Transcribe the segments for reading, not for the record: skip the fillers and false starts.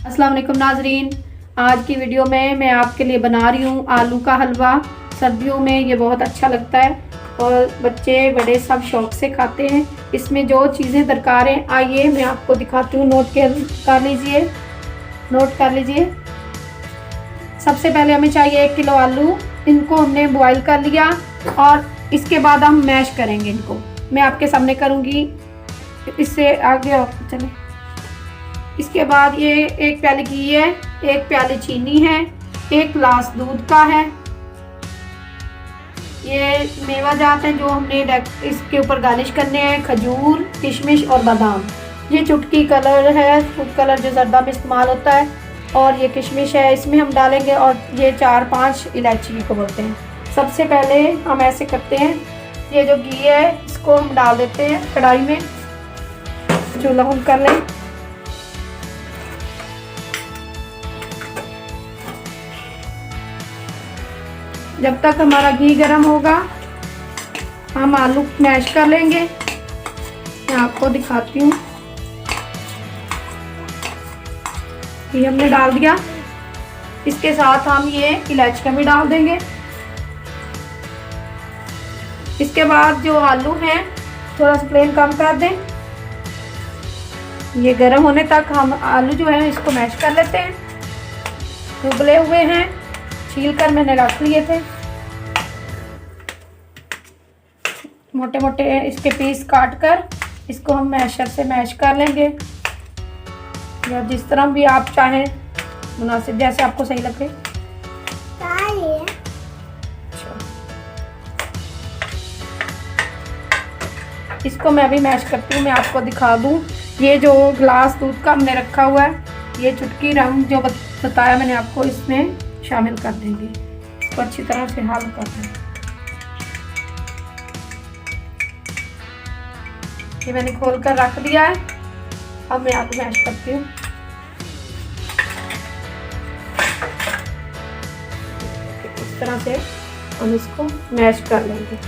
अस्सलाम वालेकुम नाजरीन, आज की वीडियो में मैं आपके लिए बना रही हूँ आलू का हलवा। सर्दियों में ये बहुत अच्छा लगता है और बच्चे बड़े सब शौक से खाते हैं। इसमें जो चीज़ें दरकार हैं आइए मैं आपको दिखाती हूँ। नोट कर लीजिए। सबसे पहले हमें चाहिए 1 किलो आलू। इनको हमने बॉईल कर लिया और इसके बाद हम मैश करेंगे इनको। मैं आपके सामने करूँगी, इससे आगे चले। इसके बाद ये 1 प्याली घी है, 1 प्याली चीनी है, 1 गिलास दूध का है। ये मेवा जात है जो हमने इसके ऊपर गार्निश करने हैं, खजूर, किशमिश और बादाम। ये चुटकी कलर है, फूड कलर जो जर्दा में इस्तेमाल होता है, और ये किशमिश है इसमें हम डालेंगे, और ये 4-5 इलायची को बोलते हैं। सबसे पहले हम ऐसे करते हैं, ये जो घी है इसको हम डाल देते हैं कढ़ाई में। चूल्हा ऑन कर लें। जब तक हमारा घी गर्म होगा हम आलू मैश कर लेंगे। मैं आपको दिखाती हूँ। ये हमने डाल दिया, इसके साथ हम ये इलायची भी डाल देंगे। इसके बाद जो आलू हैं थोड़ा सा फ्लेम कम कर दें। ये गर्म होने तक हम आलू जो है इसको मैश कर लेते हैं। उबले हुए हैं, छील कर मैंने रख लिए थे। मोटे मोटे इसके पीस काट कर इसको हम मैशर से मैश कर लेंगे, या जिस तरह भी आप चाहें मुनासिब, जैसे आपको सही लगे। इसको मैं अभी मैश करती हूँ, मैं आपको दिखा दूँ। ये जो गिलास दूध का हमने रखा हुआ है, ये चुटकी रंग जो बताया मैंने आपको, इसमें शामिल कर देंगे। इसको अच्छी तरह से हल कर देंगे। ये मैंने खोल कर रख दिया है। अब मैं आलू मैश करती हूँ। इस तरह से हम इसको मैश कर लेंगे।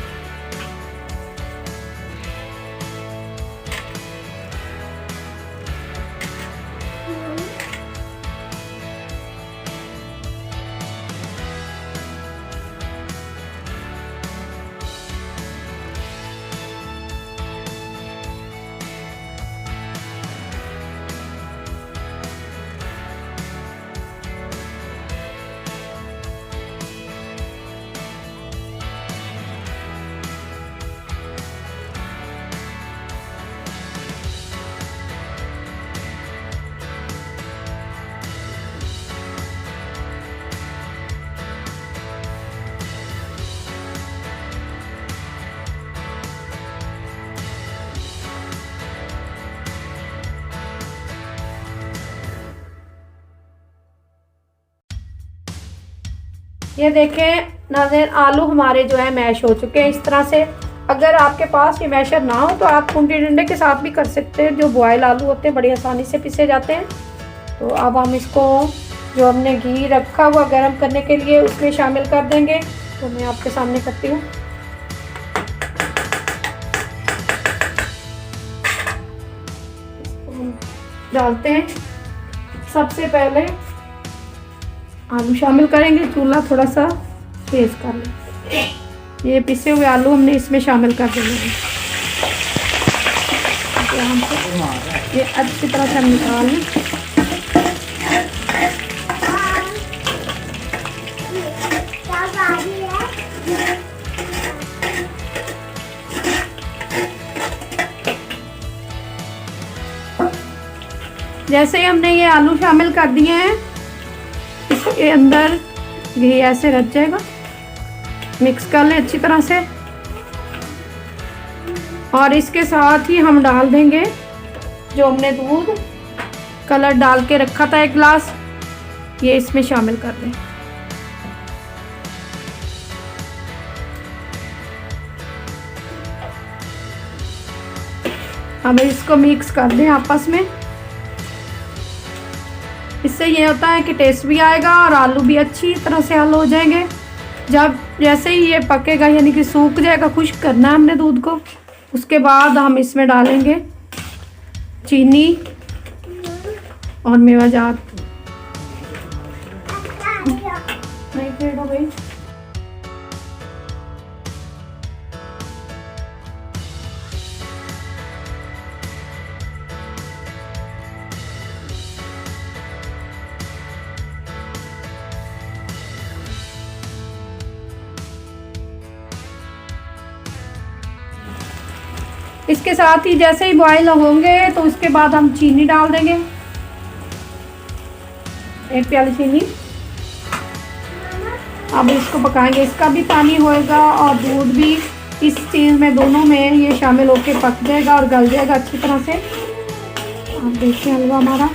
ये देखें नाज़रीन, आलू हमारे जो है मैश हो चुके हैं इस तरह से। अगर आपके पास ये मैशर ना हो तो आप कुंडी डंडे के साथ भी कर सकते हैं। जो बॉयल आलू होते हैं बड़ी आसानी से पिसे जाते हैं। तो अब हम इसको जो हमने घी रखा हुआ गर्म करने के लिए उसमें शामिल कर देंगे। तो मैं आपके सामने करती हूँ। डालते हैं। सबसे पहले आलू शामिल करेंगे। चूल्हा थोड़ा सा तेज कर लें। ये पिसे हुए आलू हमने इसमें शामिल कर देने हैं। ये अच्छी तरह से हम निकाल लें। जैसे ही हमने ये आलू शामिल कर दिए हैं, इसके अंदर घी ऐसे रच जाएगा। मिक्स कर लें अच्छी तरह से, और इसके साथ ही हम डाल देंगे जो हमने दूध कलर डाल के रखा था 1 गिलास, ये इसमें शामिल कर दें। अब इसको मिक्स कर दें आपस में। इससे ये होता है कि टेस्ट भी आएगा और आलू भी अच्छी तरह से हल हो जाएंगे। जब जैसे ही ये पकेगा, यानी कि सूख जाएगा, खुश्क करना है हमने दूध को, उसके बाद हम इसमें डालेंगे चीनी और मेवा जात नहीं फेड हो गई। इसके साथ ही जैसे ही बॉयल होंगे तो उसके बाद हम चीनी डाल देंगे, 1 प्याली चीनी। अब इसको पकाएंगे, इसका भी पानी होएगा और दूध भी इस चीज़ में, दोनों में ये शामिल होके पक जाएगा और गल जाएगा अच्छी तरह से। आप देखिए हलवा हमारा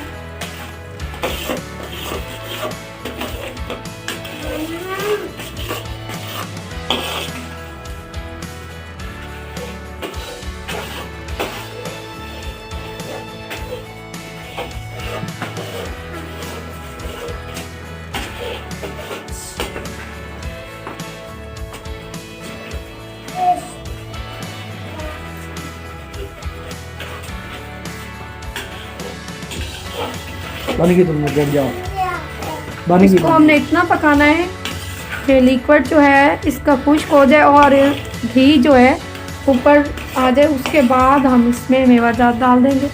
बन गई, तुम बैठ जाओ। बन गई। इसको हमने इतना पकाना है कि लिक्विड जो है इसका खुश्क हो जाए और घी जो है ऊपर आ जाए, उसके बाद हम इसमें मेवाजात डाल देंगे।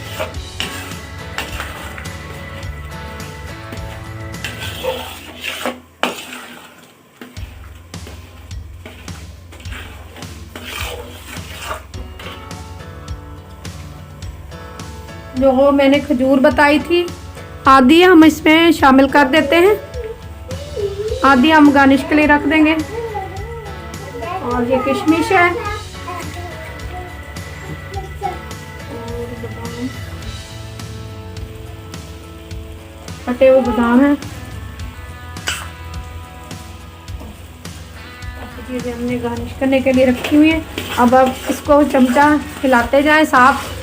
जो मैंने खजूर बताई थी आधी हम इसमें शामिल कर देते हैं, आधी हम गार्निश के लिए रख देंगे। और ये किशमिश है, कटे हुए बादाम है, चीज़ें हमने गार्निश करने के लिए रखी हुई है। अब इसको चमचा हिलाते जाएं, साफ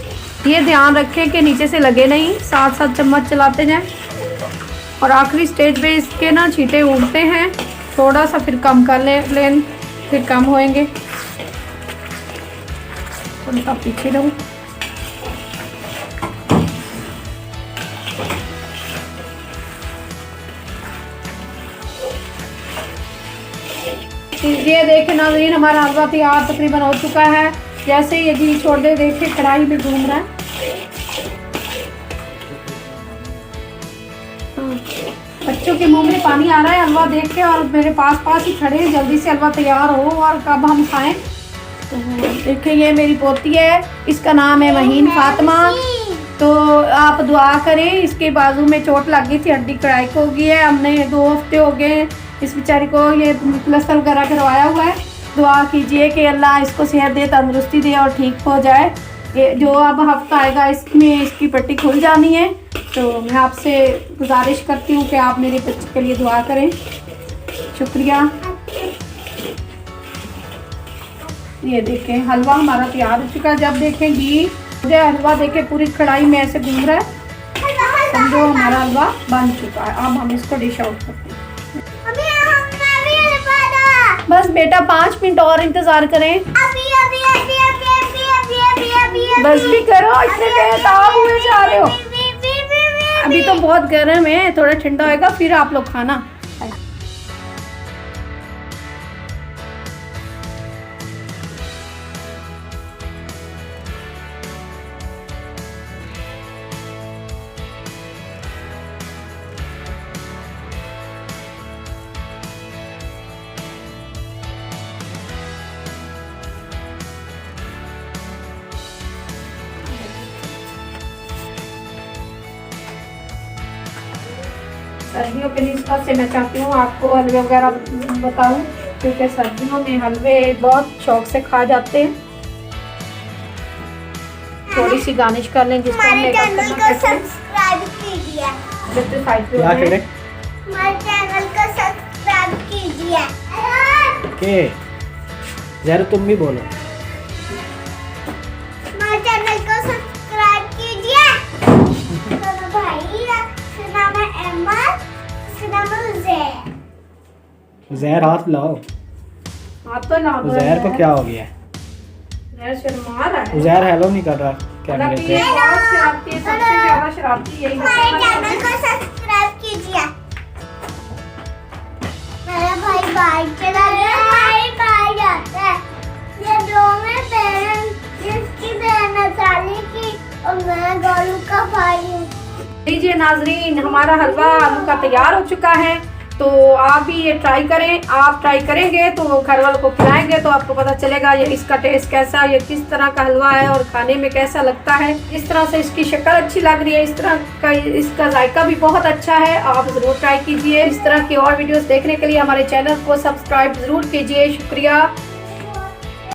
ये ध्यान रखें कि नीचे से लगे नहीं, साथ साथ चम्मच चलाते जाएं। और आखिरी स्टेज पे इसके ना छींटे उड़ते हैं, थोड़ा सा फिर कम कर लें, फिर कम होएंगे। थोड़ा पीछे रहूँ। ये देखें नाज़रीन, हमारा हलवा तैयार तकरीबन हो चुका है। जैसे ये घी छोड़ दे, देखिए कढ़ाई में घूम रहा है। बच्चों के मुंह में पानी आ रहा है हलवा देख के, और मेरे पास ही खड़े हैं, जल्दी से हलवा तैयार हो और कब हम खाएं। तो देखिए ये मेरी पोती है, इसका नाम है महीन फातिमा। तो आप दुआ करें, इसके बाजू में चोट लग गई थी, हड्डी कड़ाई को हो गई है। हमने 2 हफ्ते हो गए इस बेचारी को ये प्लास्टर वगैरह करवाया हुआ है। दुआ कीजिए कि अल्लाह इसको सेहत दे, तंदुरुस्ती दे और ठीक हो जाए। ये जो अब हफ्ता आएगा इसमें इसकी पट्टी खुल जानी है। तो मैं आपसे गुजारिश करती हूँ कि आप मेरे बच्चे के लिए दुआ करें। शुक्रिया। ये देखें हलवा हमारा तैयार हो चुका है। जब देखें घी मुझे हलवा देखें पूरी कढ़ाई में ऐसे घूम रहा है, समझो हमारा हलवा बन चुका है। अब हम इसको डिश आउट करते हैं। बस बेटा 5 मिनट और इंतजार करें। बस भी करो, इतने बेताब हुए जा रहे हो। अभी तो बहुत गर्म है, थोड़ा ठंडा होएगा फिर आप लोग खाना। सर्दियों के निस्बत से मैं चाहती हूँ आपको हलवे वगैरह बताऊँ, क्योंकि सर्दियों में हलवे बहुत शौक से खा जाते हैं। थोड़ी सी गार्निश कर लें, जिसको हमने सब्सक्राइब कीजिए। क्या करें? हमारे चैनल को सब्सक्राइब कीजिए। के जरा तुम भी बोलो। हमारे चैनल को सब्सक्राइब कीजिए। दोनों भाई, इसका नाम है अहमद, इसका नाम है उज़ैर। उज़ैर हाथ लाओ। हाथ तो ला दो। उज़ैर को क्या हो गया? उज़ैर शर्मा रहा है। उज़ैर हेलो नहीं कर रहा कैमरे पे। ये बहुत शरारती है, सबसे ज्यादा शरारती यही हमारे है। चैनल को सब्सक्राइब कीजिए। मेरा भाई चला गया, भाई भाई जाता है। ये दो में बहन, जिसकी बहन नताली की और मैं गोलू का भाई हूँ। लीजिए नाजरीन, हमारा हलवा आलू का तैयार हो चुका है। तो आप भी ये ट्राई करें। आप ट्राई करेंगे तो घर वालों को खिलाएंगे तो आपको पता चलेगा ये इसका टेस्ट कैसा है, ये किस तरह का हलवा है और खाने में कैसा लगता है। इस तरह से इसकी शक्ल अच्छी लग रही है, इस तरह का इसका जायका भी बहुत अच्छा है। आप ज़रूर ट्राई कीजिए। इस तरह की और वीडियोस देखने के लिए हमारे चैनल को सब्सक्राइब ज़रूर कीजिए। शुक्रिया।